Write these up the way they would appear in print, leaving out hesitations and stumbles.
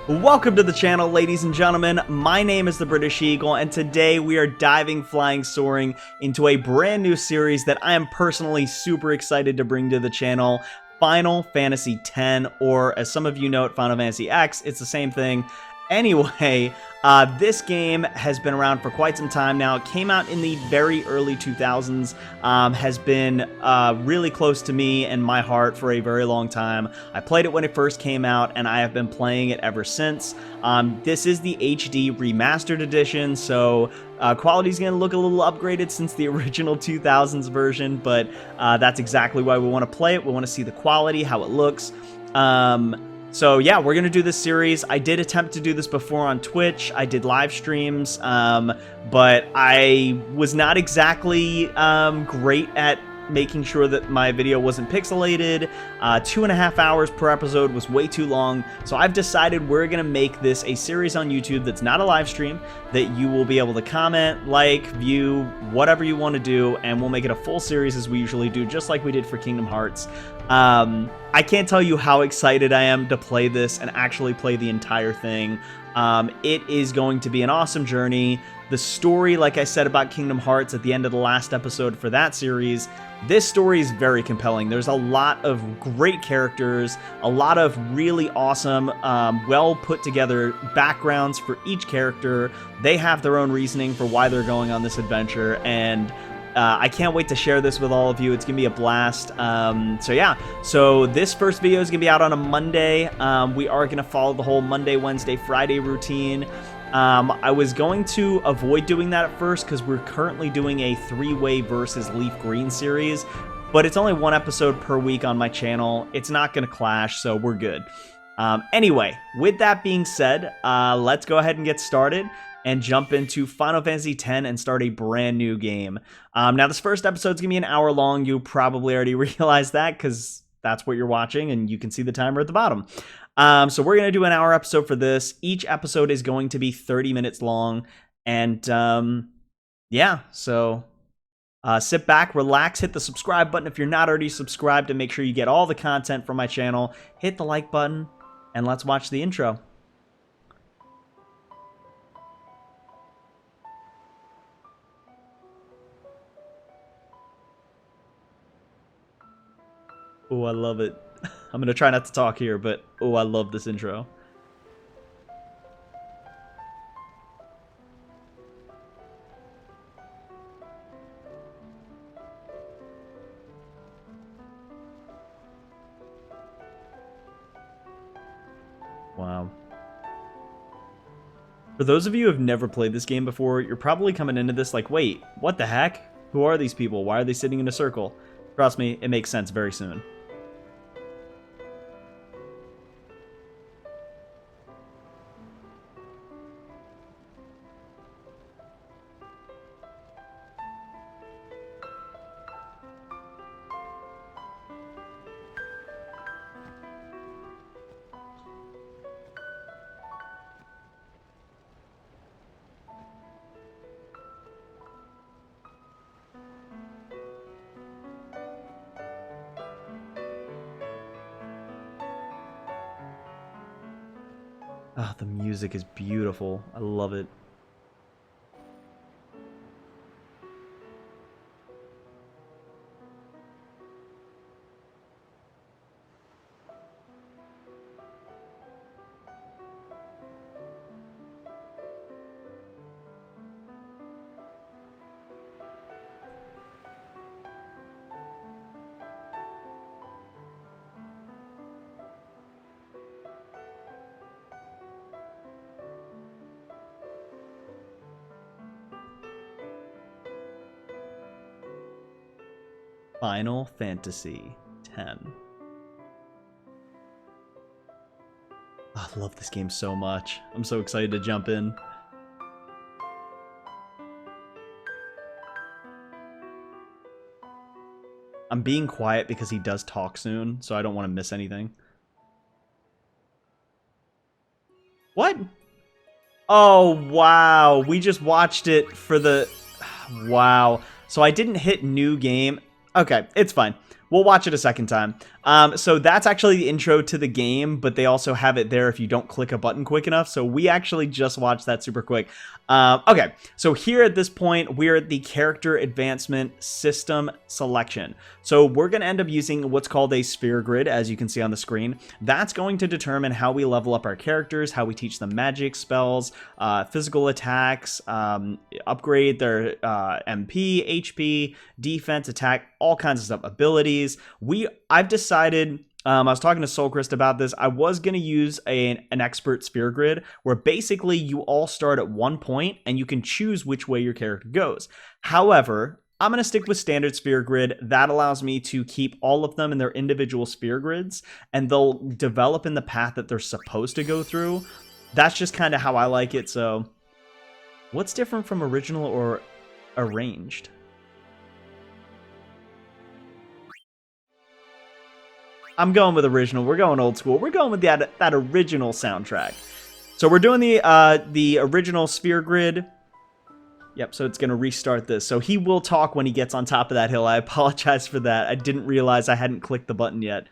Welcome to the channel, ladies and gentlemen. My name is the British Eagle, and today we are diving, flying, soaring into a brand new series that I am personally super excited to bring to the channel, Final Fantasy X, or as some of you know it, Final Fantasy X. It's the same thing. Anyway, this game has been around for quite some time now. It came out in the very early 2000s, has been really close to me and my heart for a very long time. I played it when it first came out, and I have been playing it ever since. This is the HD Remastered edition, so quality's going to look a little upgraded since the original 2000s version, but that's exactly why we want to play it. We want to see the quality, how it looks. So yeah, we're going to do this series. I did attempt to do this before on Twitch. I did live streams, but I was not exactly great at making sure that my video wasn't pixelated. 2.5 hours per episode was way too long, so I've decided we're going to make this a series on YouTube that's not a live stream, that you will be able to comment, like, view, whatever you want to do, and we'll make it a full series as we usually do, just like we did for Kingdom Hearts. I can't tell you how excited I am to play this and actually play the entire thing. It is going to be an awesome journey. The story, like I said about Kingdom Hearts at the end of the last episode for that series, this story is very compelling. There's a lot of great characters, a lot of really awesome, well put together backgrounds for each character. They have their own reasoning for why they're going on this adventure, and I can't wait to share this with all of you. It's going to be a blast. So yeah, so this first video is going to be out on a Monday. We are going to follow the whole Monday, Wednesday, Friday routine. I was going to avoid doing that at first because we're currently doing a 3-way versus Leaf Green series, but it's only one episode per week on my channel. It's not going to clash, so we're good. Anyway, with that being said, let's go ahead and get started and jump into Final Fantasy X and start a brand new game. Now, this first episode's gonna be an hour long. You probably already realized that because that's what you're watching, and you can see the timer at the bottom. So we're gonna do an hour episode for this. Each episode is going to be 30 minutes long, and yeah, so sit back, relax, hit the subscribe button if you're not already subscribed, and make sure you get all the content from my channel. Hit the like button, and let's watch the intro. Oh, I love it. I'm going to try not to talk here, but oh, I love this intro. Wow. For those of you who have never played this game before, you're probably coming into this like, wait, what the heck? Who are these people? Why are they sitting in a circle? Trust me, it makes sense very soon. Ah, the music is beautiful. I love it. Final Fantasy X. Oh, I love this game so much. I'm so excited to jump in. I'm being quiet because he does talk soon, so I don't want to miss anything. What? Oh, wow. We just watched it for the... Wow. So I didn't hit new game. Okay, it's fine. we'll watch it a second time. So that's actually the intro to the game, but they also have it there if you don't click a button quick enough. So we actually just watched that super quick. Okay, so here at this point, we're at the character advancement system selection. So we're going to end up using what's called a sphere grid, as you can see on the screen. That's going to determine how we level up our characters, how we teach them magic, spells, physical attacks, upgrade their MP, HP, defense, attack, all kinds of stuff, abilities. I've decided, I was talking to Soulchrist about this, I was going to use an expert sphere grid where basically you all start at one point and you can choose which way your character goes. However, I'm going to stick with standard sphere grid. That allows me to keep all of them in their individual sphere grids, and they'll develop in the path that they're supposed to go through. That's just kind of how I like it. So what's different from original or arranged? I'm going with original. We're going old school. We're going with that original soundtrack. So we're doing the original sphere grid. Yep, so it's going to restart this. So he will talk when he gets on top of that hill. I apologize for that. I didn't realize I hadn't clicked the button yet.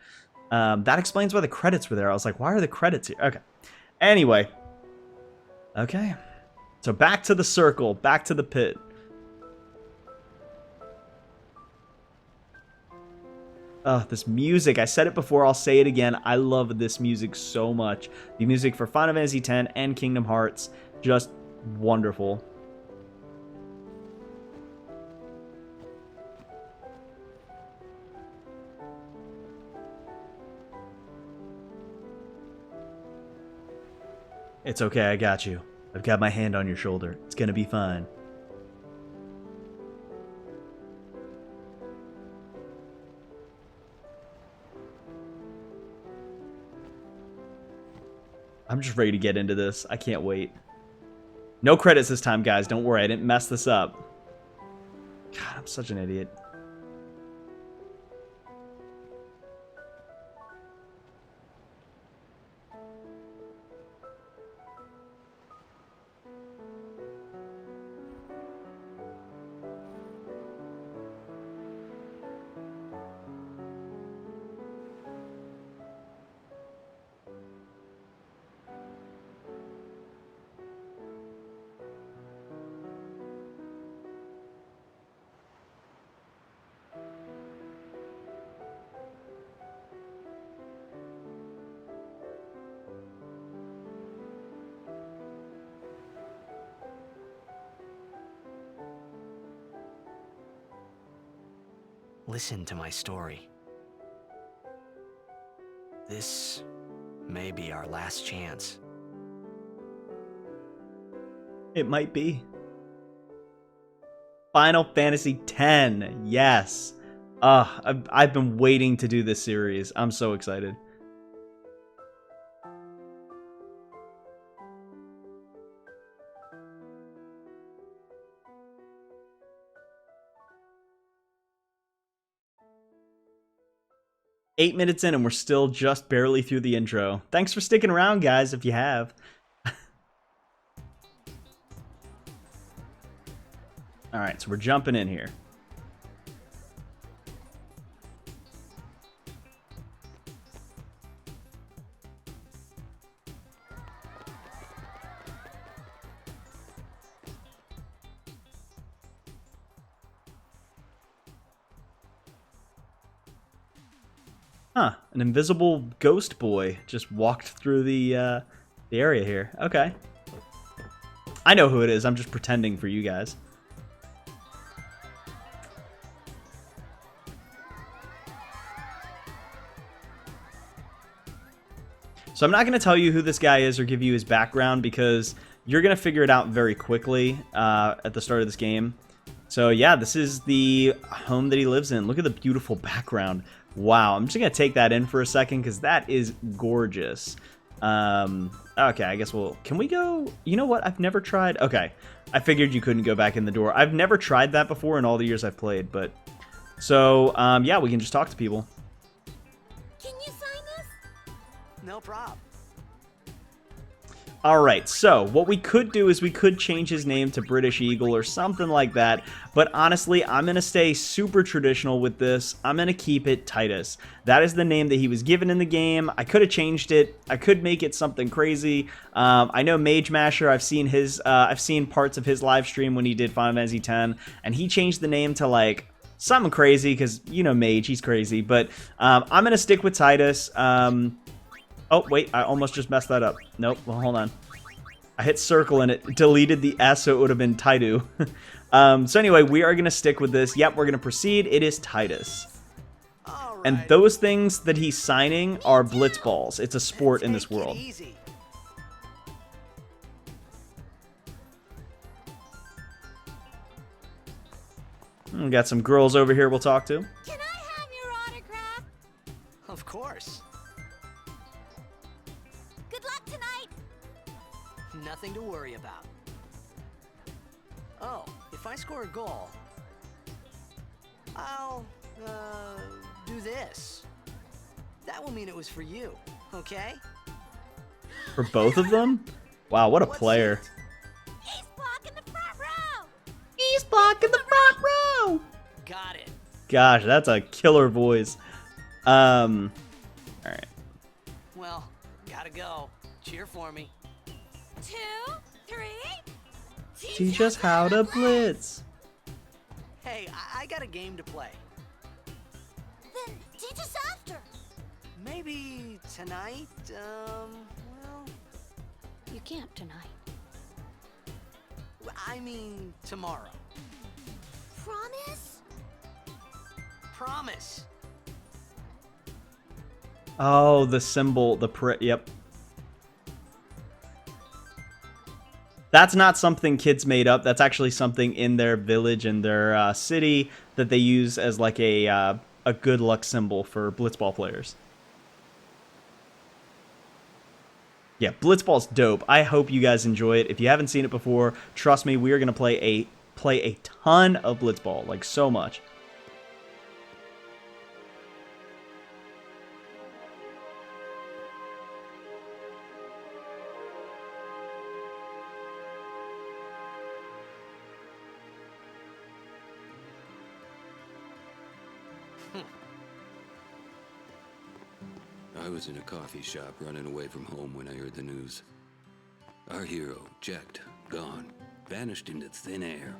That explains why the credits were there. I was like, why are the credits here? Okay. Anyway. Okay. So back to the circle. Back to the pit. Oh, this music. I said it before. I'll say it again. I love this music so much. The music for Final Fantasy X and Kingdom Hearts. Just wonderful. It's okay, I got you. I've got my hand on your shoulder. It's gonna be fine. I'm just ready to get into this. I can't wait. No credits this time, guys. Don't worry, I didn't mess this up. God, I'm such an idiot. Listen to my story. This may be our last chance. It might be. Final Fantasy X. Yes. I've been waiting to do this series. I'm so excited. $8 minutes in and we're still just barely through the intro. Thanks for sticking around, guys, if you have. Alright, so we're jumping in here. Huh, an invisible ghost boy just walked through the area here. Okay. I know who it is, I'm just pretending for you guys. So I'm not going to tell you who this guy is or give you his background because you're going to figure it out very quickly at the start of this game. So yeah, this is the home that he lives in. Look at the beautiful background. Wow, I'm just going to take that in for a second because that is gorgeous. Okay, I guess can we go? You know what? I've never tried. Okay, I figured you couldn't go back in the door. I've never tried that before in all the years I've played, but so yeah, we can just talk to people. Can you sign this? No problem. Alright, so what we could do is we could change his name to British Eagle or something like that, but honestly, I'm going to stay super traditional with this. I'm going to keep it Titus. That is the name that he was given in the game. I could have changed it. I could make it something crazy. I know Mage Masher, I've seen parts of his live stream when he did Final Fantasy X, and he changed the name to like something crazy because, you know, Mage, he's crazy, but I'm going to stick with Titus. Oh, wait, I almost just messed that up. Nope, well, hold on. I hit circle and it deleted the S, so it would have been Titu. So anyway, we are going to stick with this. Yep, we're going to proceed. It is Titus. Right. And those things that he's signing are blitzballs. It's a sport in this world. We got some girls over here we'll talk to. Can I have your autograph? Of course. Good luck tonight. Nothing to worry about. Oh, if I score a goal, I'll, do this. That will mean it was for you, okay? For both of them? Wow, what a player. He's blocking the front row. He's blocking the front row. Got it. Gosh, that's a killer voice. All right. Well, gotta go. Cheer for me. 2, 3. Teach us how to blitz. Hey, I got a game to play. Then teach us after. Maybe tonight, well... You can't tonight. I mean, tomorrow. Promise? Promise. Oh, the symbol, yep. That's not something kids made up. That's actually something in their village and their city that they use as like a good luck symbol for blitzball players. Yeah, blitzball's dope. I hope you guys enjoy it. If you haven't seen it before, trust me, we are gonna play a ton of blitzball, like so much. I was in a coffee shop running away from home when I heard the news. Our hero, Jacked, gone, vanished into thin air.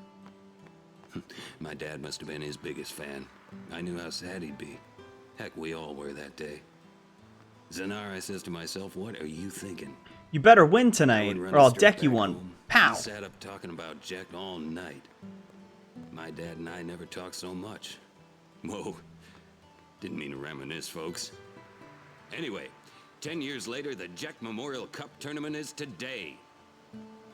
My dad must have been his biggest fan. I knew how sad he'd be. Heck, we all were that day. Zanar, I says to myself, what are you thinking? You better win tonight, or I'll deck you one. Pow! He sat up talking about Jack all night. My dad and I never talked so much. Whoa. Didn't mean to reminisce, folks. Anyway, 10 years later, the Jack Memorial Cup tournament is today.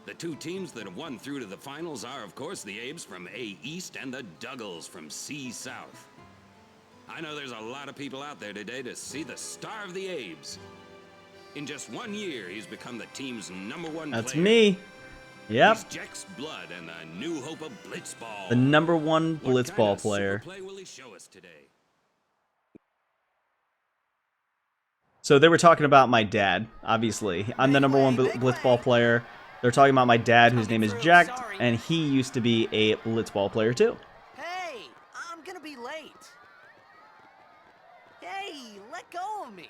The two teams that have won through to the finals are, of course, the Abes from A East and the Duggles from C South. I know there's a lot of people out there today to see the star of the Abes. In just 1 year, he's become the team's #1 player. That's me. Yep. He's Jack's blood and the new hope of blitzball. The #1 blitzball player. What kind of super play will he show us today? So they were talking about my dad, obviously. I'm the #1 blitzball player. They're talking about my dad, whose name is Jack, and he used to be a blitzball player too. Hey, I'm gonna be late. Hey, let go of me.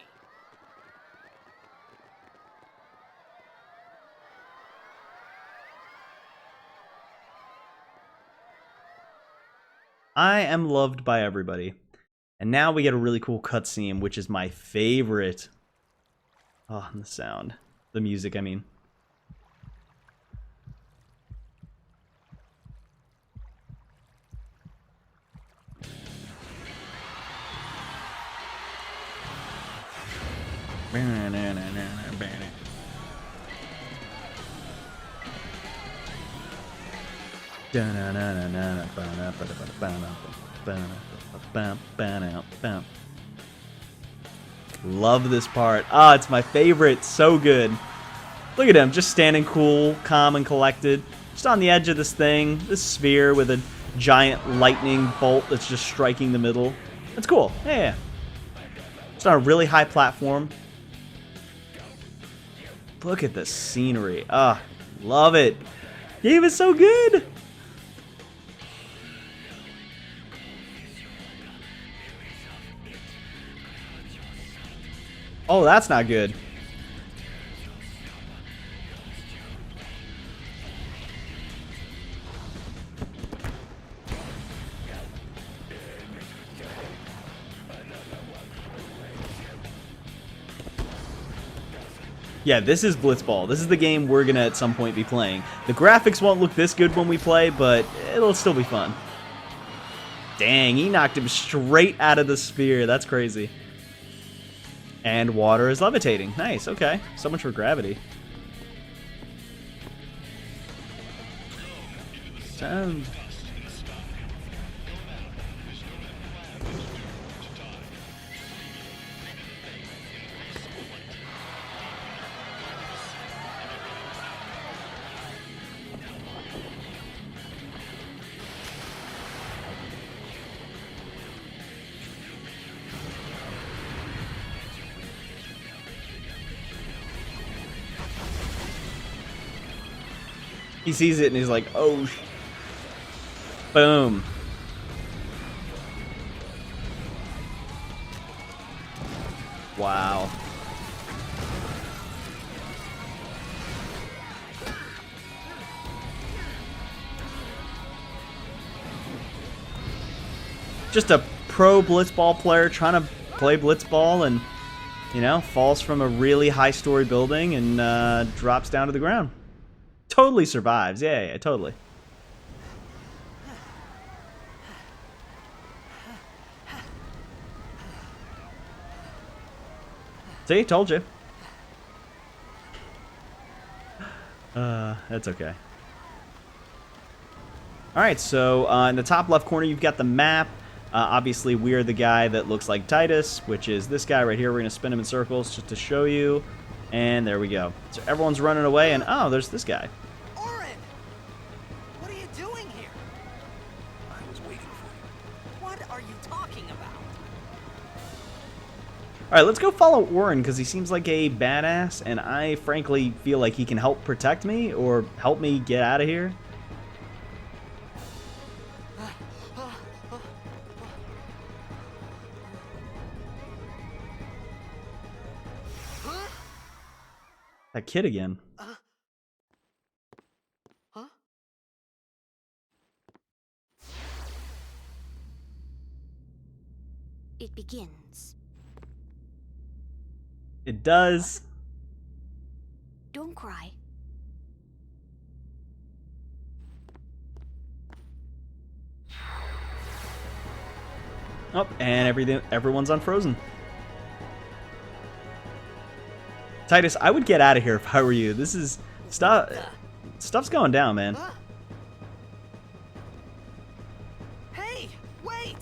I am loved by everybody. And now we get a really cool cutscene, which is my favorite. Oh, and the sound. The music, I mean. Love this part. Ah, it's my favorite. So good. Look at him, just standing cool, calm, and collected. Just on the edge of this thing, this sphere with a giant lightning bolt that's just striking the middle. That's cool. Yeah. It's on a really high platform. Look at the scenery. Ah, love it. Game is so good. Oh, that's not good. Yeah, this is Blitzball. This is the game we're gonna at some point be playing. The graphics won't look this good when we play, but it'll still be fun. Dang, he knocked him straight out of the sphere. That's crazy. And water is levitating. Nice, okay. So much for gravity. Sound. He sees it and he's like, oh, boom. Wow. Just a pro blitzball player trying to play blitzball and, you know, falls from a really high story building and drops down to the ground. Totally survives. Yeah, totally. See, told you. That's okay. Alright, so in the top left corner, you've got the map. Obviously, we're the guy that looks like Titus, which is this guy right here. We're going to spin him in circles just to show you. And there we go. So everyone's running away, and oh, there's this guy. Orin! What are you doing here? I was waiting for you. What are you talking about? Alright, let's go follow Orin, because he seems like a badass, and I frankly feel like he can help protect me, or help me get out of here. That kid again. Huh? It begins. It does. Don't cry. Oh, and everyone's unfrozen. Titus, I would get out of here if I were you. This is stuff's going down, man. Huh? Hey, wait!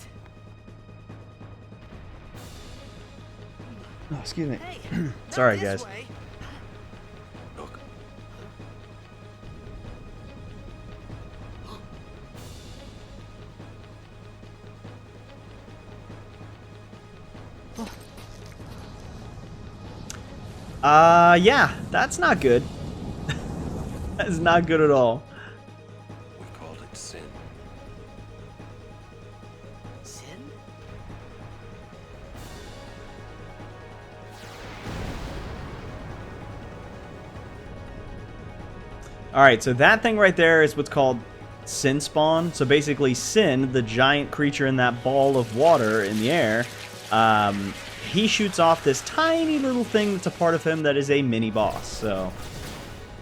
Oh, excuse me. Hey, Sorry, not this guys. way. Look, Yeah, that's not good. That is not good at all. we called it sin. Sin? Alright, so that thing right there is what's called Sin Spawn. So basically, Sin, the giant creature in that ball of water in the air, he shoots off this tiny little thing that's a part of him that is a mini-boss. So,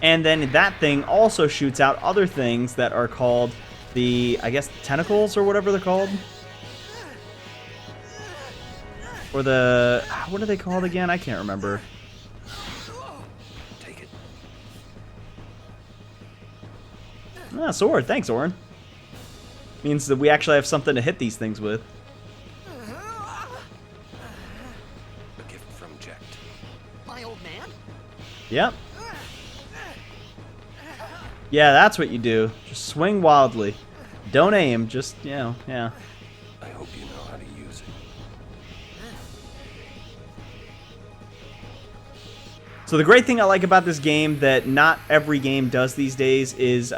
and then that thing also shoots out other things that are called the, I guess, tentacles or whatever they're called. Or the, what are they called again? I can't remember. Take it. Ah, sword. Thanks, Orin. Means that we actually have something to hit these things with. A gift from Jack. My old man? Yep. Yeah, that's what you do. Just swing wildly. Don't aim, just, you know, yeah. I hope you know how to use it. So the great thing I like about this game that not every game does these days is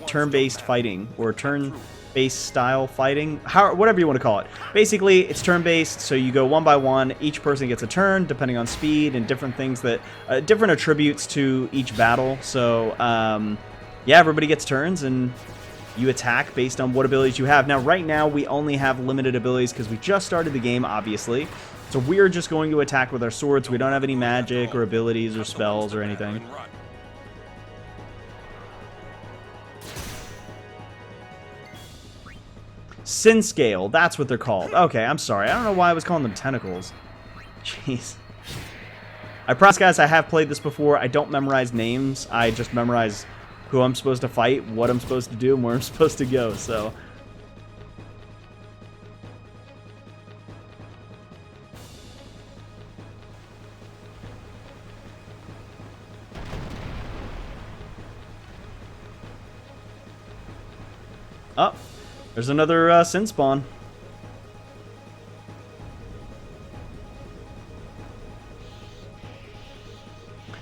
turn-based fighting, or turn-based style fighting, whatever you want to call it. Basically, it's turn-based, so you go one by one. Each person gets a turn, depending on speed and different things that, different attributes to each battle. So, yeah, everybody gets turns, and you attack based on what abilities you have. Now, right now, we only have limited abilities because we just started the game, obviously. So we're just going to attack with our swords. We don't have any magic or abilities or spells or anything. Sin Scale, that's what they're called. Okay, I'm sorry. I don't know why I was calling them tentacles. Jeez. I promise, guys, I have played this before. I don't memorize names. I just memorize who I'm supposed to fight, what I'm supposed to do, and where I'm supposed to go, so... Oh, there's another sin spawn.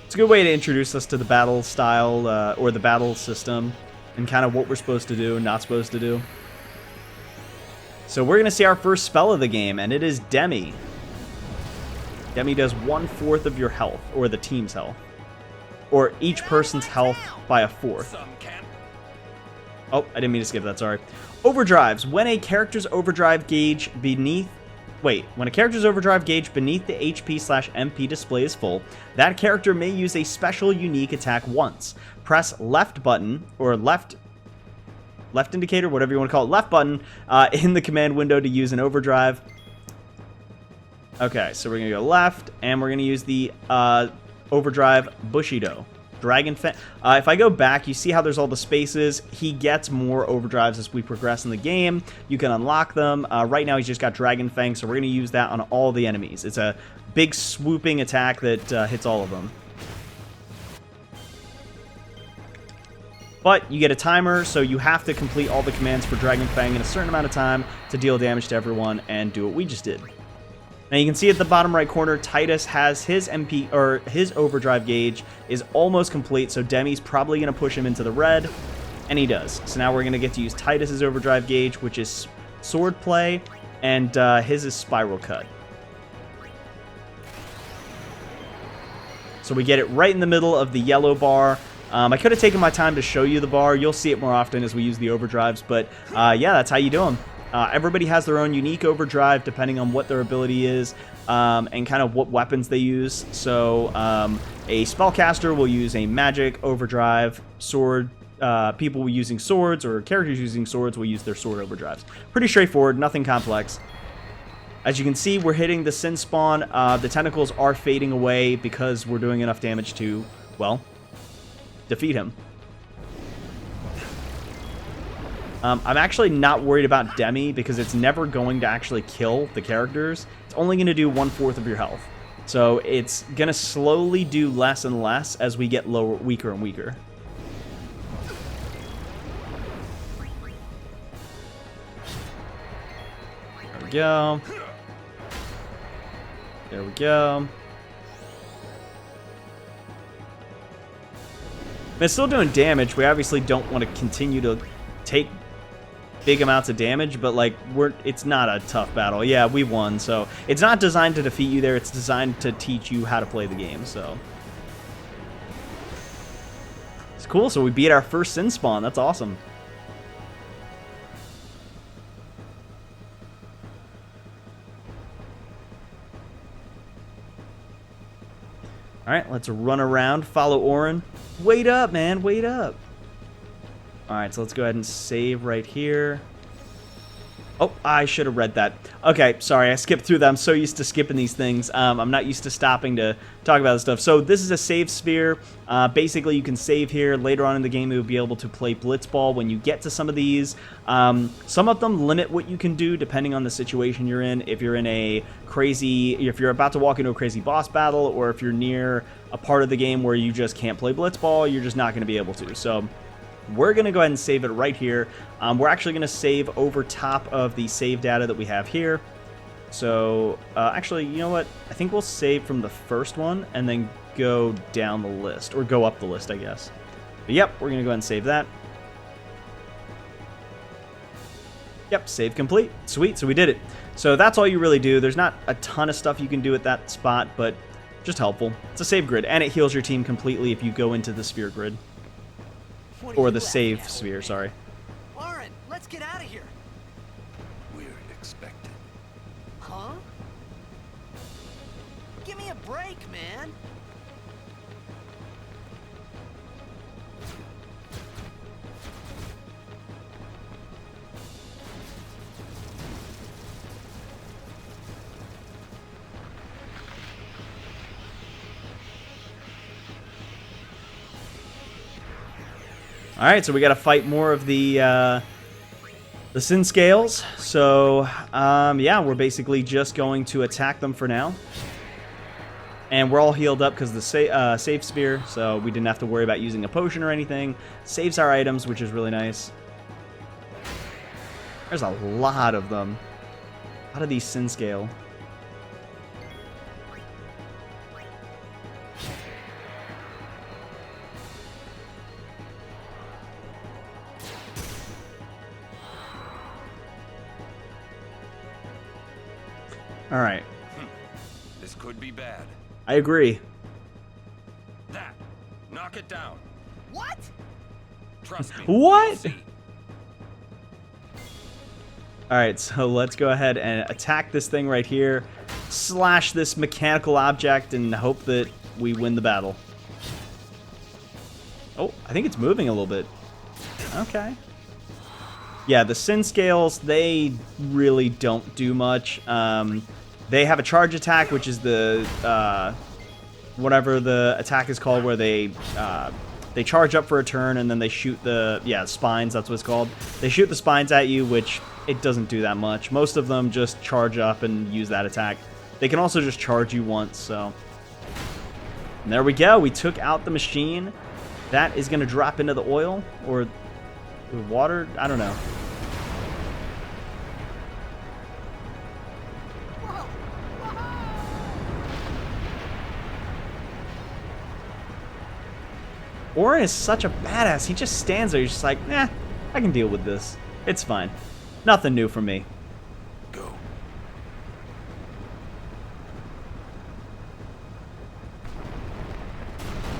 It's a good way to introduce us to the battle style, or the battle system, and kind of what we're supposed to do and not supposed to do. So we're going to see our first spell of the game, and it is Demi. Demi does 1/4 of your health, or the team's health. Or each person's health by a fourth. Oh, I didn't mean to skip that, sorry. Overdrives. When a character's overdrive gauge beneath... When a character's overdrive gauge beneath the HP/MP display is full, that character may use a special unique attack once. Press left button, or left indicator, whatever you want to call it, left button, in the command window to use an overdrive. Okay, so we're going to go left, and we're going to use the overdrive Bushido. Dragon Fang. If I go back, you see how there's all the spaces. He gets more overdrives as we progress in the game. You can unlock them. Right now, he's just got Dragon Fang, so we're going to use that on all the enemies. It's a big swooping attack that hits all of them. But you get a timer, so you have to complete all the commands for Dragon Fang in a certain amount of time to deal damage to everyone and do what we just did. Now you can see at the bottom right corner, Titus has his MP, or his overdrive gauge is almost complete, so Demi's probably going to push him into the red, and he does. So now we're going to get to use Titus's overdrive gauge, which is sword play, and his is spiral cut. So we get it right in the middle of the yellow bar. I could have taken my time to show you the bar. You'll see it more often as we use the overdrives, but yeah, that's how you do them. Everybody has their own unique overdrive depending on what their ability is and kind of what weapons they use. So a spellcaster will use a magic overdrive, sword. People using swords or characters using swords will use their sword overdrives. Pretty straightforward, nothing complex. As you can see, we're hitting the sin spawn. The tentacles are fading away because we're doing enough damage to, well, defeat him. I'm actually not worried about Demi because it's never going to actually kill the characters. It's only going to do 1/4 of your health. So it's going to slowly do less and less as we get lower, weaker and weaker. There we go. There we go. It's still doing damage. We obviously don't want to continue to take big amounts of damage, but like it's not a tough battle. Yeah, we won. So it's not designed to defeat you there. It's designed to teach you how to play the game. So it's cool. So we beat our first sin spawn. That's awesome. All right, let's run around. Follow Orin. Wait up, man. Wait up. All right, so let's go ahead and save right here. Oh, I should have read that. Okay, sorry, I skipped through that. I'm so used to skipping these things. I'm not used to stopping to talk about this stuff. So this is a save sphere. Basically, you can save here. Later on in the game, you'll be able to play Blitzball when you get to some of these. Some of them limit what you can do depending on the situation you're in. If you're in a crazy, if you're about to walk into a crazy boss battle, or if you're near a part of the game where you just can't play Blitzball, you're just not going to be able to. So we're going to go ahead and save it right here. We're actually going to save over top of the save data that we have here. So, actually, you know what? I think we'll save from the first one and then go down the list, or go up the list, I guess. But yep, we're going to go ahead and save that. Yep, save complete. Sweet, so we did it. So that's all you really do. There's not a ton of stuff you can do at that spot, but just helpful. It's a save grid, and it heals your team completely if you go into the sphere grid. What are Or you the laughing save at, sphere, old man? sorry. Lauren, let's get out of here. We're expected. Huh? Give me a break, man. All right, so we got to fight more of the sin scales. So yeah, we're basically just going to attack them for now, and we're all healed up because the save spear, so we didn't have to worry about using a potion or anything. Saves our items, which is really nice. There's a lot of them. A lot of these sin scale. All right. This could be bad. I agree. That. Knock it down. What? Trust me. What? You'll see. All right, so let's go ahead and attack this thing right here. Slash this mechanical object and hope that we win the battle. Oh, I think it's moving a little bit. Okay. Yeah, the sin scales, they really don't do much. They have a charge attack, which is the whatever the attack is called, where they charge up for a turn and then they shoot the spines. That's what it's called. They shoot the spines at you, which it doesn't do that much. Most of them just charge up and use that attack. They can also just charge you once. So and there we go. We took out the machine. That is going to drop into the oil or the water. I don't know. Orin is such a badass. He just stands there. He's just like, nah, I can deal with this. It's fine. Nothing new for me. Go.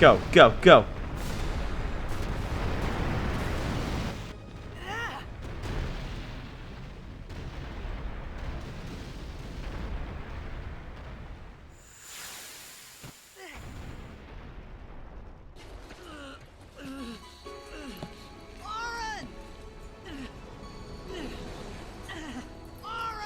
Go, go, go. Lauren! Lauren!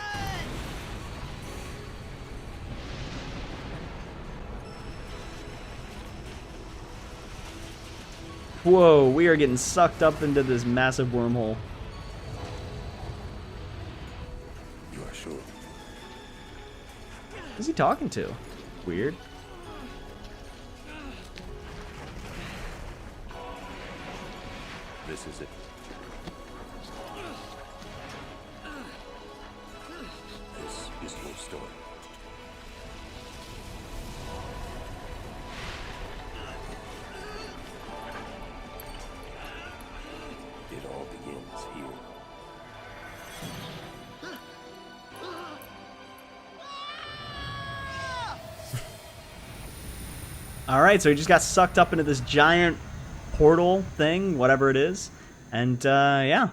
Whoa, we are getting sucked up into this massive wormhole. You are sure? Who's he talking to? Weird. This is it. This is your story. It all begins here. All right, so he just got sucked up into this giant portal thing, whatever it is. And, yeah.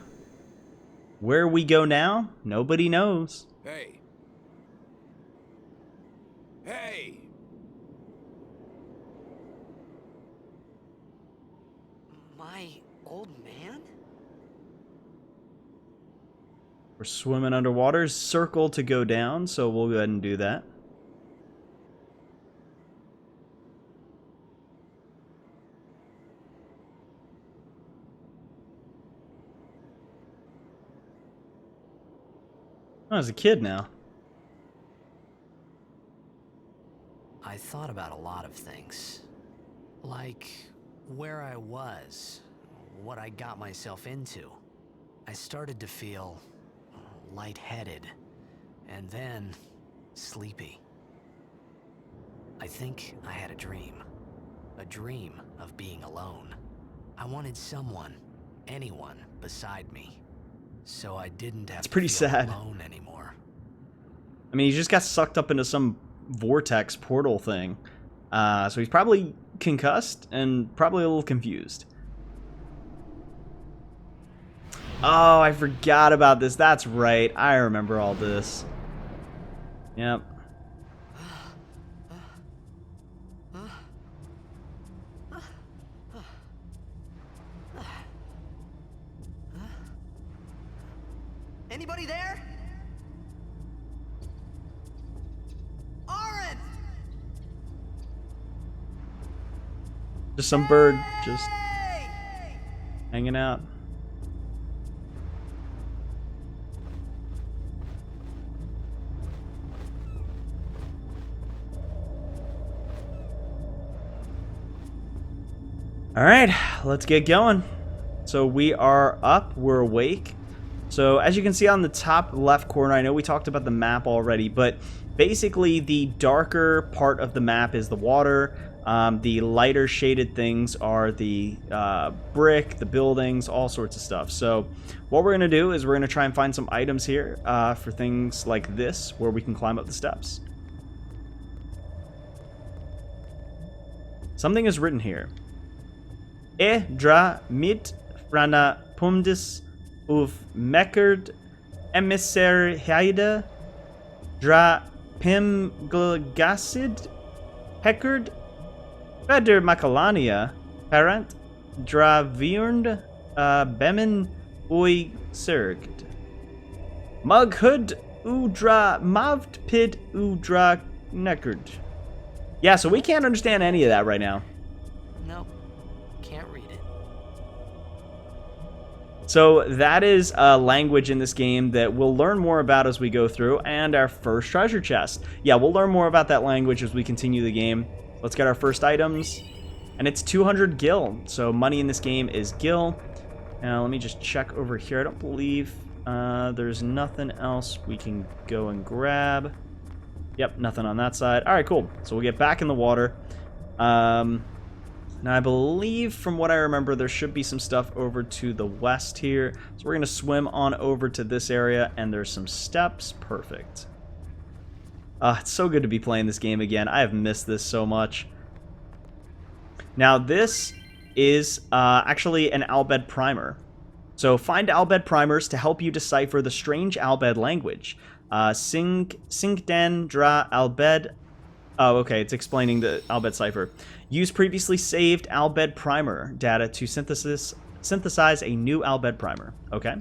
Where we go now, nobody knows. Hey. Hey! My old man? We're swimming underwater. Circle to go down, so we'll go ahead and do that. Oh, as a kid now. I thought about a lot of things. Like where I was, what I got myself into. I started to feel lightheaded, and then sleepy. I think I had a dream. a dream of being alone. I wanted someone, anyone, beside me, so I didn't have It's to pretty feel sad. alone anymore. I mean, he just got sucked up into some vortex portal thing. So he's probably concussed and probably a little confused. Oh, I forgot about this. That's right. I remember all this. Yep. Anybody there? Oren! Just some bird just hanging out. All right, let's get going. So we are up, we're awake. So as you can see on the top left corner, I know we talked about the map already, but basically the darker part of the map is the water. The lighter shaded things are the brick, the buildings, all sorts of stuff. So what we're gonna do is we're gonna try and find some items here for things like this, where we can climb up the steps. Something is written here. Dra mit frana pumdis uf mekkerd emissariheide dra pim glgasid hekkerd Feder Macalania parent dra viurnd bemin oi sergd Mughud udra mavd pid udra neckerd. Yeah, so we can't understand any of that right now. Nope. Can't read it. So that is a language in this game that we'll learn more about as we go through, and our first treasure chest. Yeah, we'll learn more about that language as we continue the game. Let's get our first items, and it's 200 gil, so money in this game is gil. Now let me just check over here. I don't believe there's nothing else we can go and grab. Yep, nothing on that side. All right, cool. So we'll get back in the water. Now, I believe, from what I remember, there should be some stuff over to the west here. So we're going to swim on over to this area, and there's some steps. Perfect. It's so good to be playing this game again. I have missed this so much. Now, this is actually an Albed primer. So find Albed primers to help you decipher the strange Albed language. Singdan dra Albed. Oh, okay, it's explaining the Albed cipher. Use previously saved Albed primer data to synthesize a new Albed primer. Okay.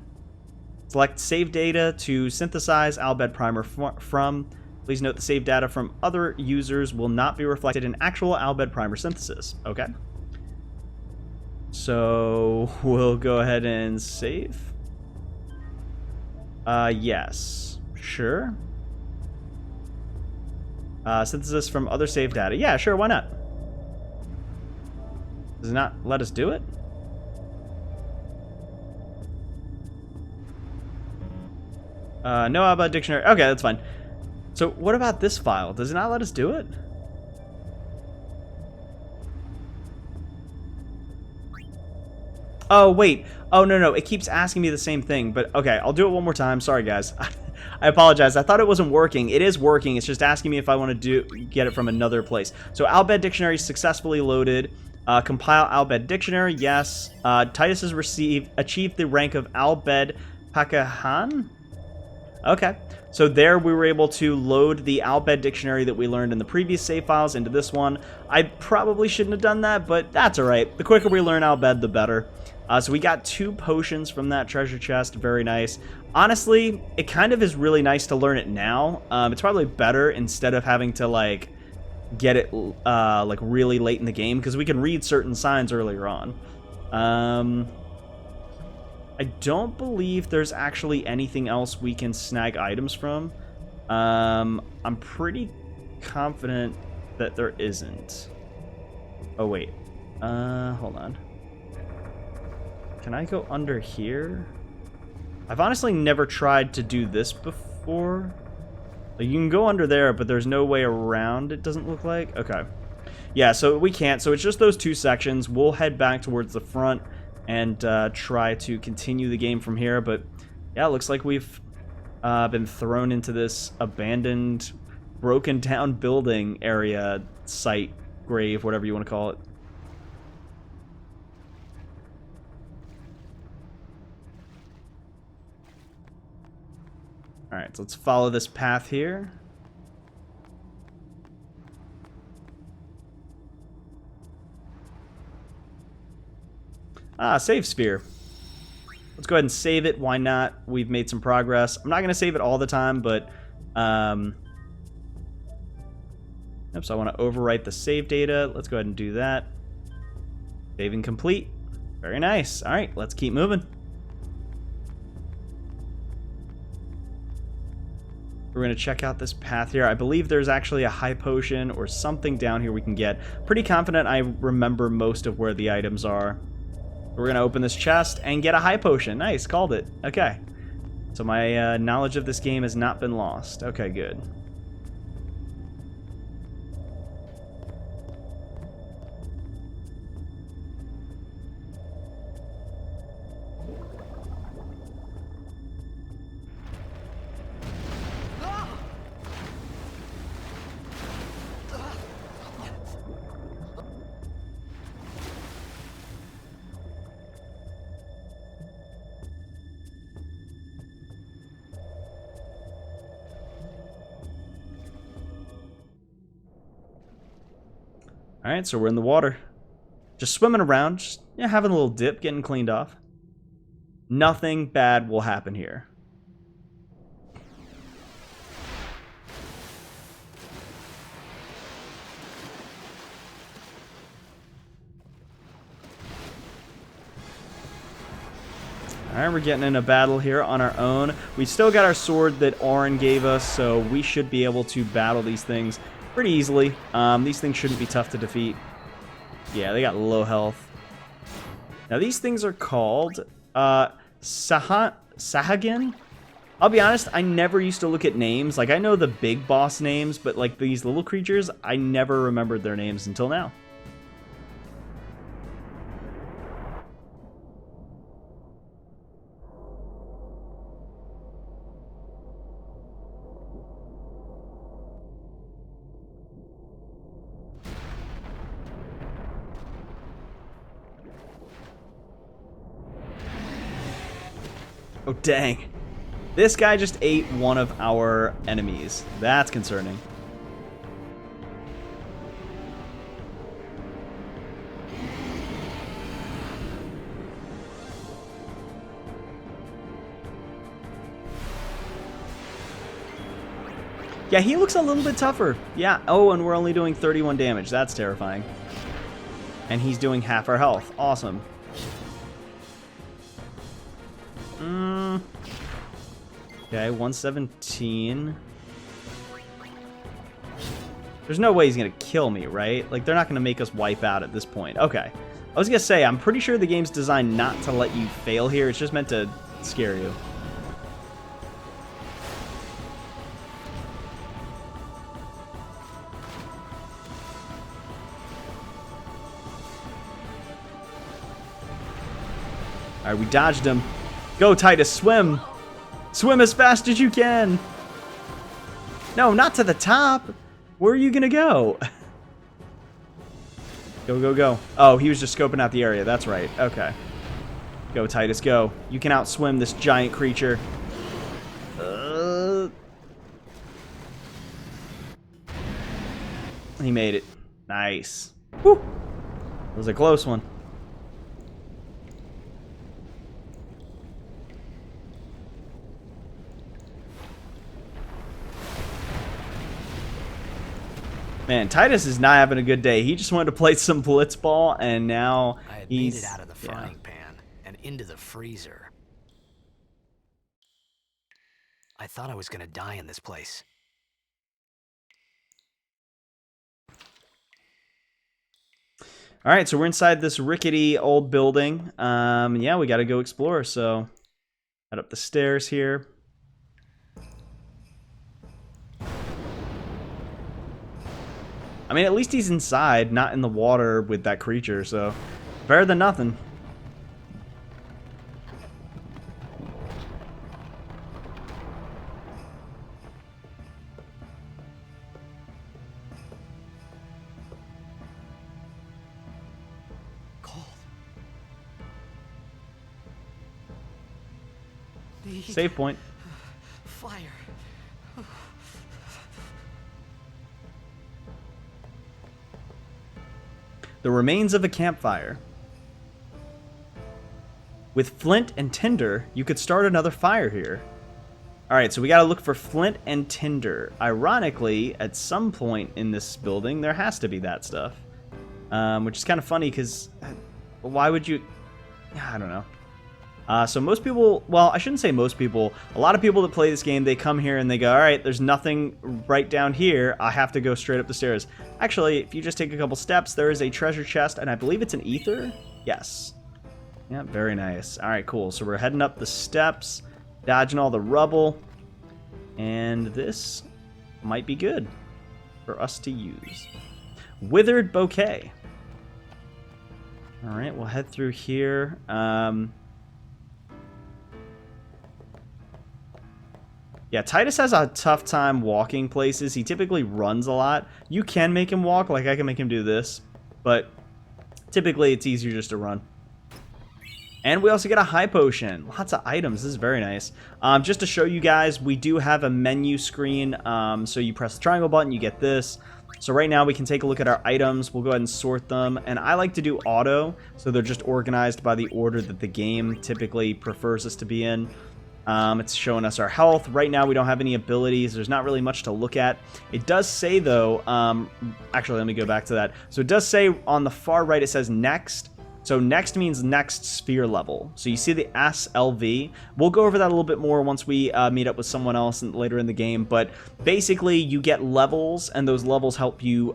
Select save data to synthesize Albed primer from. Please note the save data from other users will not be reflected in actual Albed primer synthesis. Okay. So we'll go ahead and save. Yes. Sure. Synthesis from other save data. Yeah, sure, why not? Does it not let us do it? No Albed dictionary. Okay, that's fine. So what about this file? Does it not let us do it? Oh, wait. Oh, no. It keeps asking me the same thing, but okay, I'll do it one more time. Sorry, guys. I apologize. I thought it wasn't working. It is working. It's just asking me if I want to get it from another place. So Albed dictionary successfully loaded. Compile Albed dictionary. Yes. Titus has achieved the rank of Albed Pakahan. Okay. So there we were able to load the Albed dictionary that we learned in the previous save files into this one. I probably shouldn't have done that, but that's all right. The quicker we learn Albed, the better. So we got 2 potions from that treasure chest. Very nice. Honestly, it kind of is really nice to learn it now. It's probably better instead of having to, like, get it, like, really late in the game, because we can read certain signs earlier on. I don't believe there's actually anything else we can snag items from. I'm pretty confident that there isn't. Oh, wait. Hold on. Can I go under here? I've honestly never tried to do this before. Like, you can go under there, but there's no way around, it doesn't look like. Okay. Yeah, so we can't. So it's just those 2 sections. We'll head back towards the front and try to continue the game from here. But yeah, it looks like we've been thrown into this abandoned, broken down building area, site, grave, whatever you want to call it. Alright, so let's follow this path here. Ah, save sphere. Let's go ahead and save it. Why not? We've made some progress. I'm not going to save it all the time, but... Oops, I want to overwrite the save data. Let's go ahead and do that. Saving complete. Very nice. Alright, let's keep moving. We're going to check out this path here. I believe there's actually a high potion or something down here we can get. Pretty confident I remember most of where the items are. We're going to open this chest and get a high potion. Nice, called it. Okay. So my knowledge of this game has not been lost. Okay, good. Alright, so we're in the water. Just swimming around, just having a little dip, getting cleaned off. Nothing bad will happen here. Alright, we're getting in a battle here on our own. We still got our sword that Auron gave us, so we should be able to battle these things pretty easily. These things shouldn't be tough to defeat. Yeah, they got low health. Now, these things are called Sahagin? I'll be honest, I never used to look at names. Like, I know the big boss names, but like these little creatures, I never remembered their names until now. Oh, dang. This guy just ate one of our enemies. That's concerning. Yeah, he looks a little bit tougher. Yeah. Oh, and we're only doing 31 damage. That's terrifying. And he's doing half our health. Awesome. Okay, 117. There's no way he's gonna kill me, right? Like, they're not gonna make us wipe out at this point. Okay. I was gonna say, I'm pretty sure the game's designed not to let you fail here. It's just meant to scare you. Alright, we dodged him. Go, Titus, swim! Swim as fast as you can! No, not to the top! Where are you gonna go? Go, go, go. Oh, he was just scoping out the area. That's right. Okay. Go, Titus, go. You can outswim this giant creature. He made it. Nice. Woo! That was a close one. Man, Titus is not having a good day. He just wanted to play some blitzball, and now I had he's... made it out of the frying pan and into the freezer. I thought I was gonna die in this place. All right, so we're inside this rickety old building. Yeah, we got to go explore, so head up the stairs here. I mean, at least he's inside, not in the water with that creature, so better than nothing. Save point. Fire. The remains of a campfire. With flint and tinder, you could start another fire here. Alright, so we gotta look for flint and tinder. Ironically, at some point in this building, there has to be that stuff. Which is kind of funny, because why would you... I don't know. So most people, well, I shouldn't say most people, a lot of people that play this game, they come here and they go, alright, there's nothing right down here, I have to go straight up the stairs. Actually, if you just take a couple steps, there is a treasure chest, and I believe it's an ether? Yes. Yeah, very nice. Alright, cool. So we're heading up the steps, dodging all the rubble, and this might be good for us to use. Withered Bouquet. Alright, we'll head through here. Yeah, Titus has a tough time walking places. He typically runs a lot. You can make him walk, like I can make him do this, but typically it's easier just to run. And we also get a high potion. Lots of items. This is very nice. Just to show you guys, we do have a menu screen. So you press the triangle button, you get this. So right now we can take a look at our items. We'll go ahead and sort them. And I like to do auto, so they're just organized by the order that the game typically prefers us to be in. It's showing us our health. Right now we don't have any abilities. There's not really much to look at. It does say though, actually let me go back to that. So it does say on the far right it says next. So next means next sphere level. So you see the SLV. We'll go over that a little bit more once we meet up with someone else later in the game. But basically you get levels, and those levels help you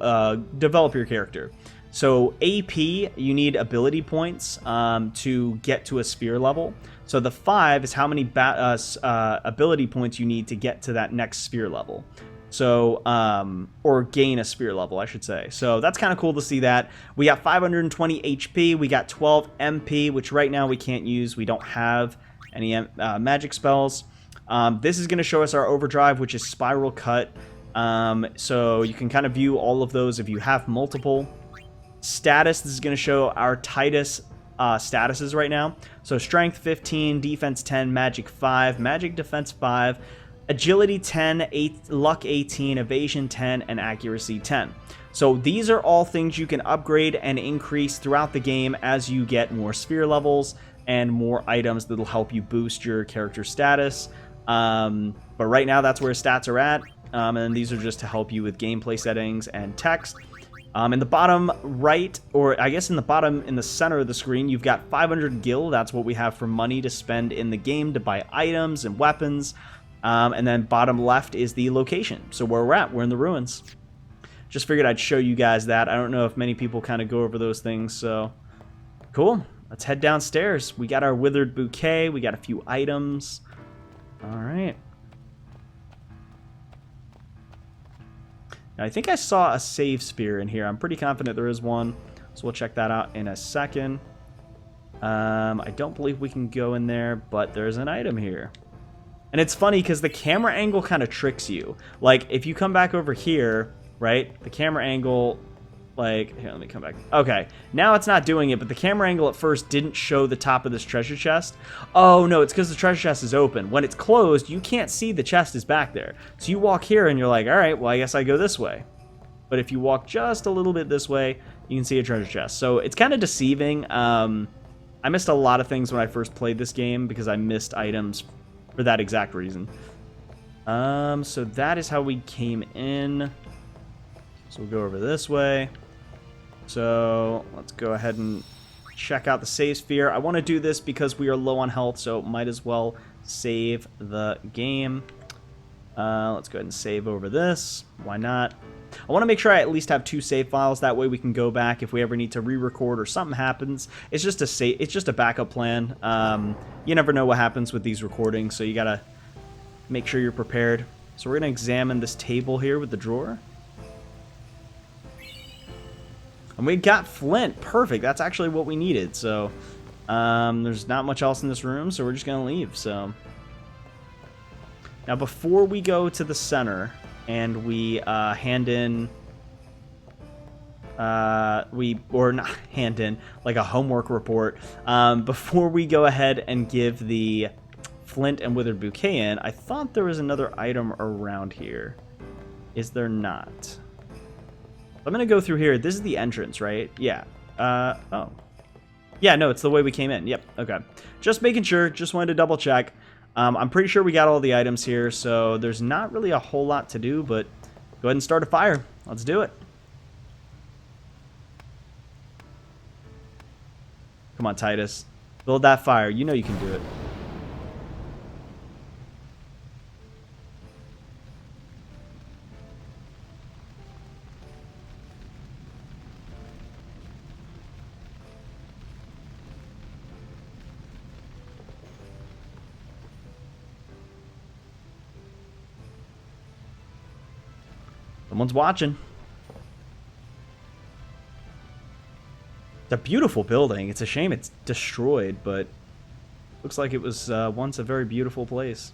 develop your character. So AP, you need ability points to get to a sphere level. So the 5 is how many ability points you need to get to that next sphere level. So, or gain a sphere level, I should say. So that's kind of cool to see that. We got 520 HP, we got 12 MP, which right now we can't use. We don't have any magic spells. This is going to show us our overdrive, which is spiral cut. So you can kind of view all of those if you have multiple. Status, this is going to show our Titus statuses right now. So strength 15, defense 10, magic 5, magic defense 5, agility 10, luck 18, evasion 10, and accuracy 10. So these are all things you can upgrade and increase throughout the game as you get more sphere levels and more items that'll help you boost your character status. But right now that's where stats are at. And these are just to help you with gameplay settings and text. In the bottom right, or I guess in the center of the screen, you've got 500 gil. That's what we have for money to spend in the game to buy items and weapons. And then bottom left is the location. So where we're at, we're in the ruins. Just figured I'd show you guys that. I don't know if many people kind of go over those things, so cool. Let's head downstairs. We got our withered bouquet. We got a few items. All right. I think I saw a save spear in here. I'm pretty confident there is one, so we'll check that out in a second. I don't believe we can go in there, but there's an item here. And it's funny because the camera angle kind of tricks you. Like, if you come back over here, right, the camera angle, like, here, let me come back. Okay, now it's not doing it, but the camera angle at first didn't show the top of this treasure chest. Oh, no, it's because the treasure chest is open. When it's closed, you can't see the chest is back there. So you walk here and you're like, all right, well, I guess I go this way. But if you walk just a little bit this way, you can see a treasure chest. So it's kind of deceiving. I missed a lot of things when I first played this game because I missed items for that exact reason. So that is how we came in. So we'll go over this way. So let's go ahead and check out the save sphere. I want to do this because we are low on health, so might as well save the game. Let's go ahead and save over this. Why not? I want to make sure I at least have 2 save files. That way we can go back if we ever need to re-record or something happens. It's just a backup plan. You never know what happens with these recordings, so you gotta make sure you're prepared. So we're gonna examine this table here with the drawer. And we got flint. Perfect. That's actually what we needed. So, there's not much else in this room, so we're just going to leave. So, now before we go to the center and we hand in... or not hand in, like a homework report, before we go ahead and give the flint and withered bouquet in, I thought there was another item around here. Is there not? I'm gonna go through here. This is the entrance, right? Yeah. Oh. Yeah, no, it's the way we came in. Yep, okay. Just making sure, just wanted to double check. I'm pretty sure we got all the items here, so there's not really a whole lot to do, but go ahead and start a fire. Let's do it. Come on, Titus. Build that fire. You know you can do it. Someone's watching. It's a beautiful building. It's a shame it's destroyed, but looks like it was once a very beautiful place.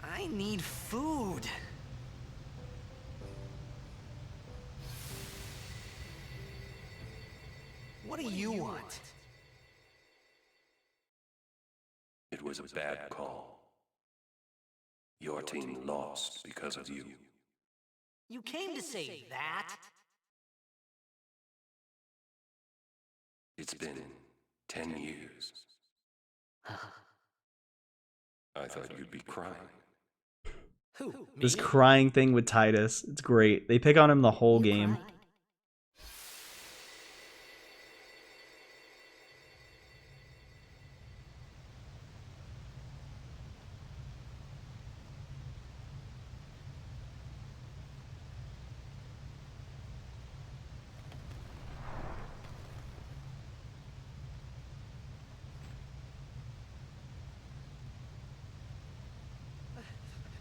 I need food. What do you want? It was a bad call. Your team lost because of you. You came to say that? It's been 10 years. I thought you'd be crying. Who? This Me? crying thing with Titus, it's great. They pick on him the whole You game. cried.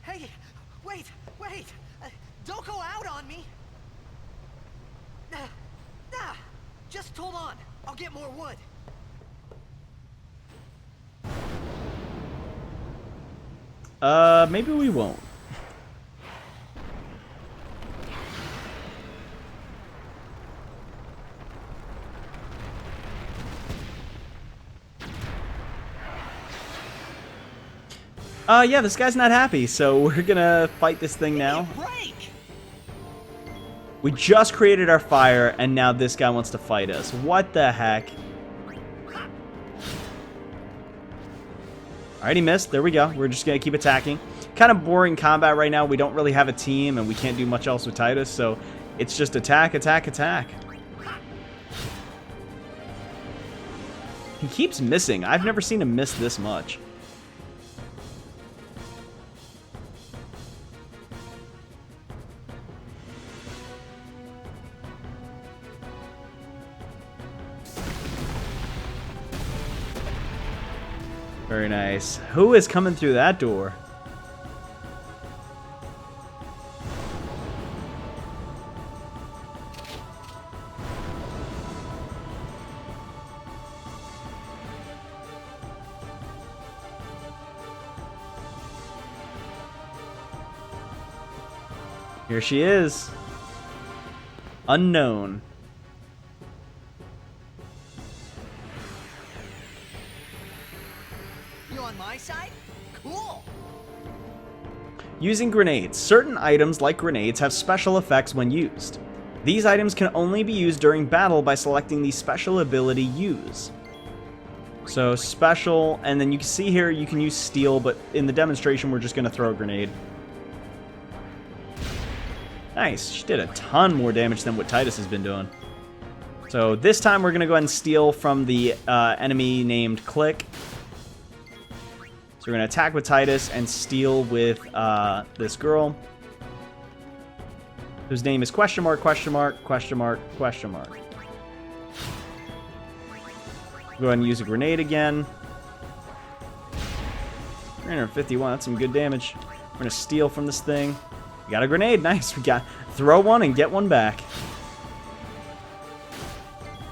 Hey, wait! Don't go out on me! Just hold on. I'll get more wood. Maybe we won't. Yeah, this guy's not happy, so we're gonna fight this thing now. Break! We just created our fire, and now this guy wants to fight us. What the heck? Alright, he missed. There we go. We're just gonna keep attacking. Kind of boring combat right now. We don't really have a team, and we can't do much else with Titus, so it's just attack, attack, attack. He keeps missing. I've never seen him miss this much. Very nice. Who is coming through that door? Here she is. Unknown. You on my side? Cool! Using grenades. Certain items, like grenades, have special effects when used. These items can only be used during battle by selecting the special ability Use. So, special, and then you can see here you can use steel, but in the demonstration we're just going to throw a grenade. Nice. She did a ton more damage than what Titus has been doing. So this time we're going to go ahead and steal from the enemy named Click. So we're going to attack with Titus and steal with this girl, whose name is question mark, question mark, question mark, question mark. Go ahead and use a grenade again. 351, that's some good damage. We're going to steal from this thing. We got a grenade, nice. We got throw one and get one back.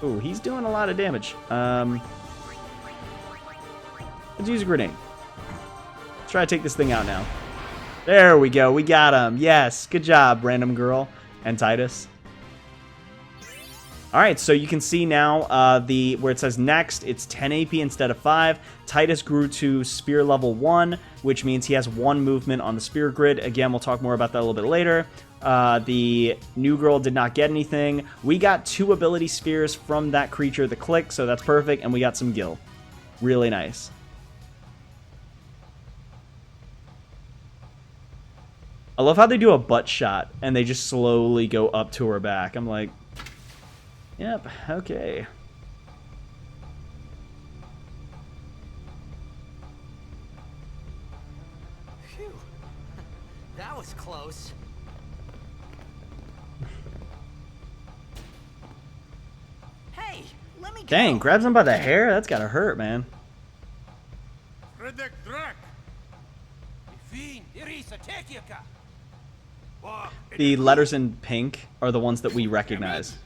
Ooh, he's doing a lot of damage. Let's use a grenade. Let's try to take this thing out now. There we go. We got him. Yes. Good job, random girl and Titus. All right, so you can see now where it says next, it's 10 AP instead of 5. Titus grew to spear level 1, which means he has 1 movement on the spear grid. Again, we'll talk more about that a little bit later. The new girl did not get anything. We got 2 ability spears from that creature, the click, so that's perfect, and we got some gil. Really nice. I love how they do a butt shot, and they just slowly go up to her back. I'm like... Yep, okay. Phew. That was close. Hey, let me go. Dang, grabs him by the hair? That's gotta hurt, man. The letters in pink are the ones that we recognize.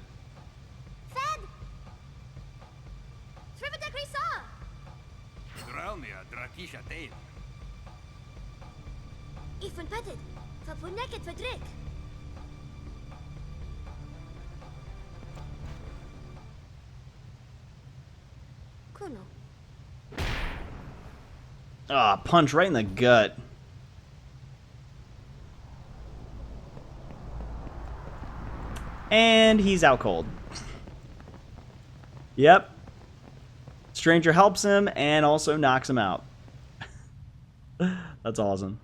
Ah, punch right in the gut. And he's out cold. Yep. Stranger helps him and also knocks him out. That's awesome.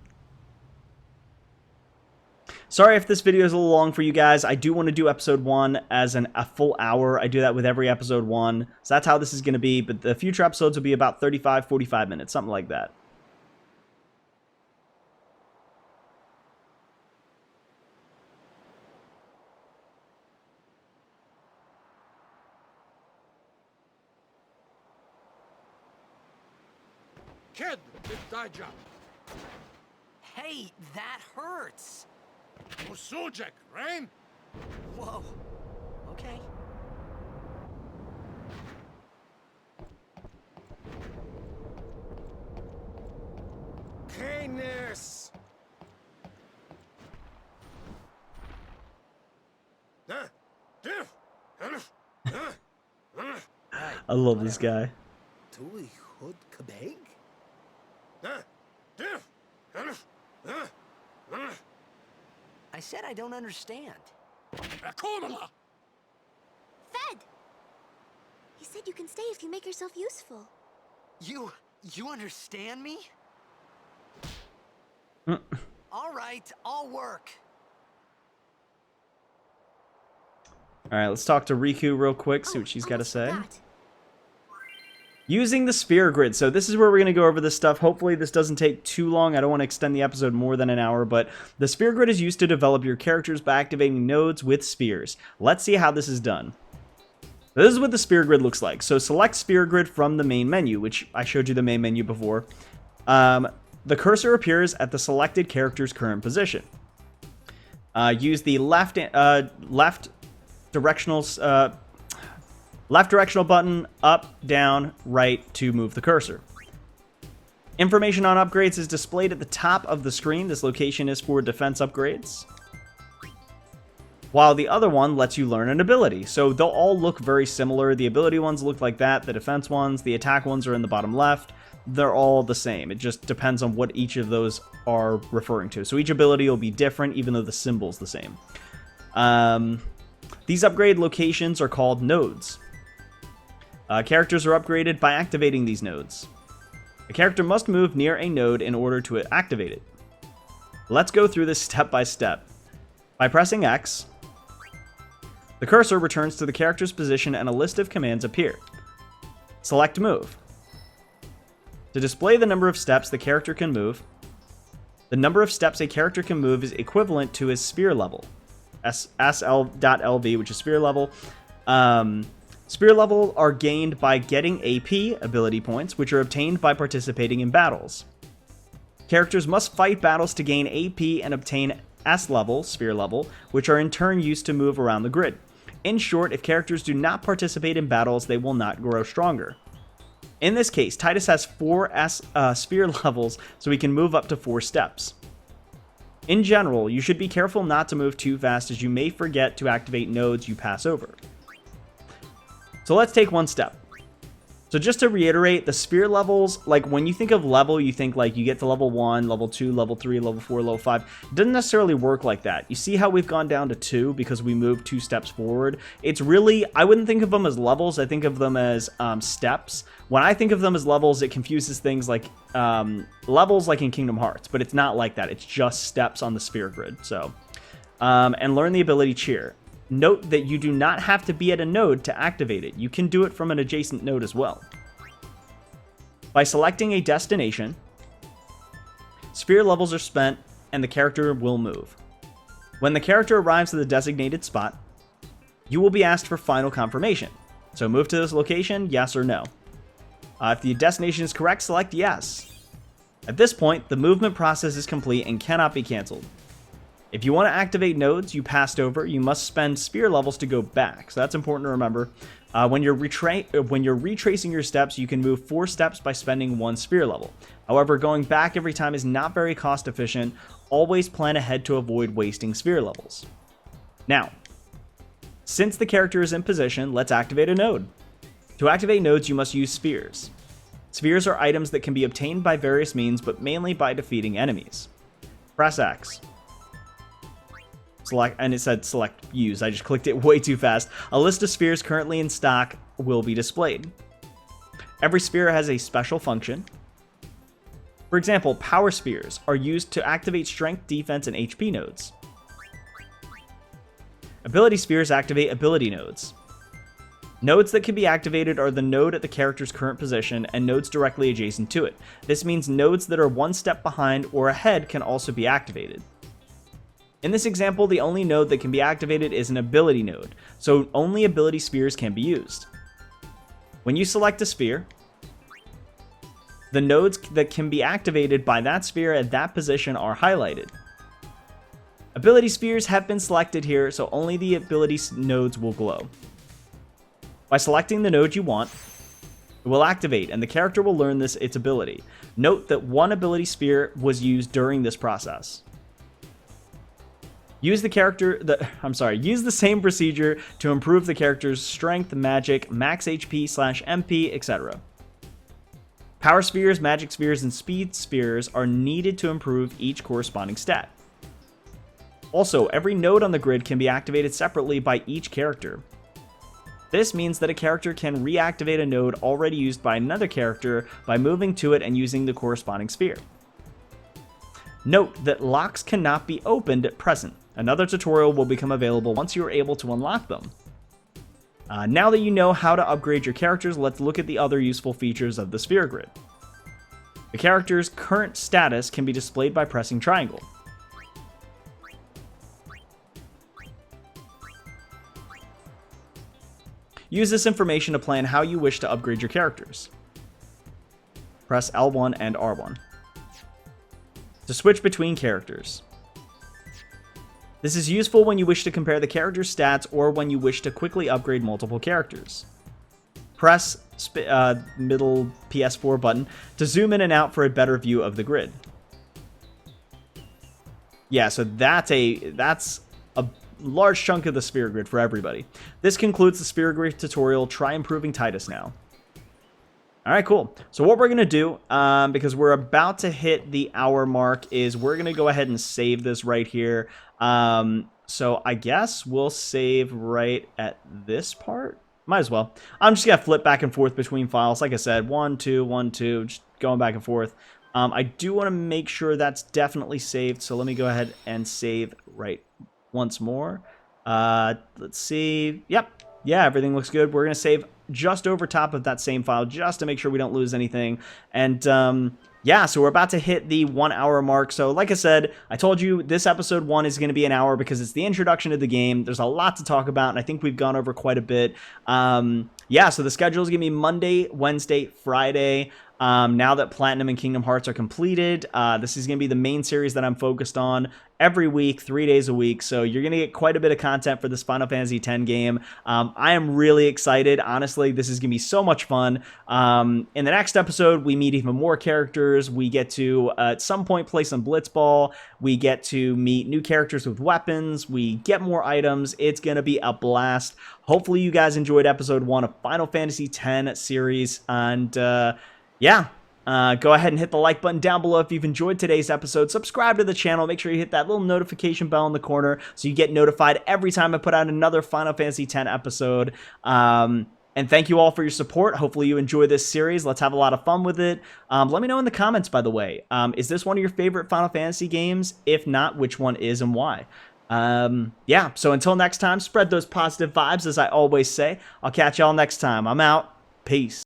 Sorry if this video is a little long for you guys. I do want to do episode 1 as a full hour. I do that with every episode 1. So that's how this is going to be. But the future episodes will be about 35, 45 minutes, something like that. Kid, it's thy job. Hey, that hurts. Usujek, Rain? Whoa. Okay. Canis! I love this guy. Tuli Hood Kabeg? I said I don't understand. Fed! He said you can stay if you make yourself useful. You understand me? All right, I'll work. All right, let's talk to Riku real quick, see what she's got to almost say. forgot. Using the sphere grid. So this is where we're going to go over this stuff. Hopefully this doesn't take too long. I don't want to extend the episode more than an hour, but the sphere grid is used to develop your characters by activating nodes with spears. Let's see how this is done. This is what the sphere grid looks like. So select sphere grid from the main menu, which I showed you the main menu before. The cursor appears at the selected character's current position. Use the left directional button, up, down, right to move the cursor. Information on upgrades is displayed at the top of the screen. This location is for defense upgrades. While the other one lets you learn an ability. So they'll all look very similar. The ability ones look like that. The defense ones, the attack ones are in the bottom left. They're all the same. It just depends on what each of those are referring to. So each ability will be different, even though the symbol's the same. These upgrade locations are called nodes. Characters are upgraded by activating these nodes. A character must move near a node in order to activate it. Let's go through this step by step. By pressing X, the cursor returns to the character's position and a list of commands appear. Select Move. To display the number of steps the character can move, the number of steps a character can move is equivalent to his sphere level. SL.LV, which is sphere level. Spear level are gained by getting AP ability points, which are obtained by participating in battles. Characters must fight battles to gain AP and obtain S level, sphere level, which are in turn used to move around the grid. In short, if characters do not participate in battles, they will not grow stronger. In this case, Titus has 4 sphere levels, so he can move up to 4 steps. In general, you should be careful not to move too fast, as you may forget to activate nodes you pass over. So let's take one step. So just to reiterate, the sphere levels, like when you think of level, you think like you get to level 1, level 2, level 3, level 4, level 5. It doesn't necessarily work like that. You see how we've gone down to 2 because we moved 2 steps forward? It's really, I wouldn't think of them as levels, I think of them as steps. When I think of them as levels, it confuses things like levels like in Kingdom Hearts, but it's not like that. It's just steps on the sphere grid. So, and learn the ability Cheer. Note that you do not have to be at a node to activate it. You can do it from an adjacent node as well. By selecting a destination, sphere levels are spent and the character will move. When the character arrives at the designated spot, you will be asked for final confirmation. So move to this location, yes or no. If the destination is correct, select yes. At this point, the movement process is complete and cannot be canceled. If you want to activate nodes you passed over, you must spend sphere levels to go back. So that's important to remember. When you're retracing your steps, you can move 4 steps by spending 1 sphere level. However, going back every time is not very cost efficient. Always plan ahead to avoid wasting sphere levels. Now, since the character is in position, let's activate a node. To activate nodes, you must use spheres. Spheres are items that can be obtained by various means, but mainly by defeating enemies. Press X. Select, and it said select use. I just clicked it way too fast. A list of spheres currently in stock will be displayed. Every sphere has a special function. For example, power spheres are used to activate strength, defense, and HP nodes. Ability spheres activate ability nodes. Nodes that can be activated are the node at the character's current position and nodes directly adjacent to it. This means nodes that are 1 step behind or ahead can also be activated. In this example, the only node that can be activated is an ability node, so only ability spheres can be used. When you select a sphere, the nodes that can be activated by that sphere at that position are highlighted. Ability spheres have been selected here, so only the ability nodes will glow. By selecting the node you want, it will activate, and the character will learn its ability. Note that 1 ability sphere was used during this process. Use the same procedure to improve the character's strength, magic, max HP / MP, etc. Power spheres, magic spheres, and speed spheres are needed to improve each corresponding stat. Also, every node on the grid can be activated separately by each character. This means that a character can reactivate a node already used by another character by moving to it and using the corresponding sphere. Note that locks cannot be opened at present. Another tutorial will become available once you are able to unlock them. Now that you know how to upgrade your characters, let's look at the other useful features of the sphere grid. The character's current status can be displayed by pressing triangle. Use this information to plan how you wish to upgrade your characters. Press L1 and R1. To switch between characters. This is useful when you wish to compare the character's stats or when you wish to quickly upgrade multiple characters. Press middle PS4 button to zoom in and out for a better view of the grid. Yeah, so that's a large chunk of the sphere grid for everybody. This concludes the sphere grid tutorial. Try improving Titus now. Alright, cool. So what we're going to do, because we're about to hit the hour mark, is we're going to go ahead and save this right here. So I guess we'll save right at this part. Might as well. I'm just going to flip back and forth between files. Like I said, 1, 2, 1, 2, just going back and forth. I do want to make sure that's definitely saved, so let me go ahead and save right once more. Let's see. Yep. Yeah, everything looks good. We're going to save just over top of that same file just to make sure we don't lose anything. And yeah, so we're about to hit the 1 hour mark. So like I said, I told you this episode 1 is going to be an hour because it's the introduction to the game. There's a lot to talk about, and I think we've gone over quite a bit. Yeah, so the schedule is going to be Monday, Wednesday, Friday. Now that Platinum and Kingdom Hearts are completed, this is going to be the main series that I'm focused on every week, 3 days a week. So you're going to get quite a bit of content for this Final Fantasy X game. I am really excited. Honestly, this is going to be so much fun. In the next episode, we meet even more characters. We get to, at some point, play some Blitzball. We get to meet new characters with weapons. We get more items. It's going to be a blast. Hopefully you guys enjoyed episode 1 of Final Fantasy X series. And yeah. Go ahead and hit the like button down below if you've enjoyed today's episode. Subscribe to the channel. Make sure you hit that little notification bell in the corner so you get notified every time I put out another Final Fantasy X episode. And thank you all for your support. Hopefully you enjoy this series. Let's have a lot of fun with it. Let me know in the comments, by the way. Is this one of your favorite Final Fantasy games? If not, which one is and why? Yeah, so until next time, spread those positive vibes, as I always say. I'll catch y'all next time. I'm out. Peace.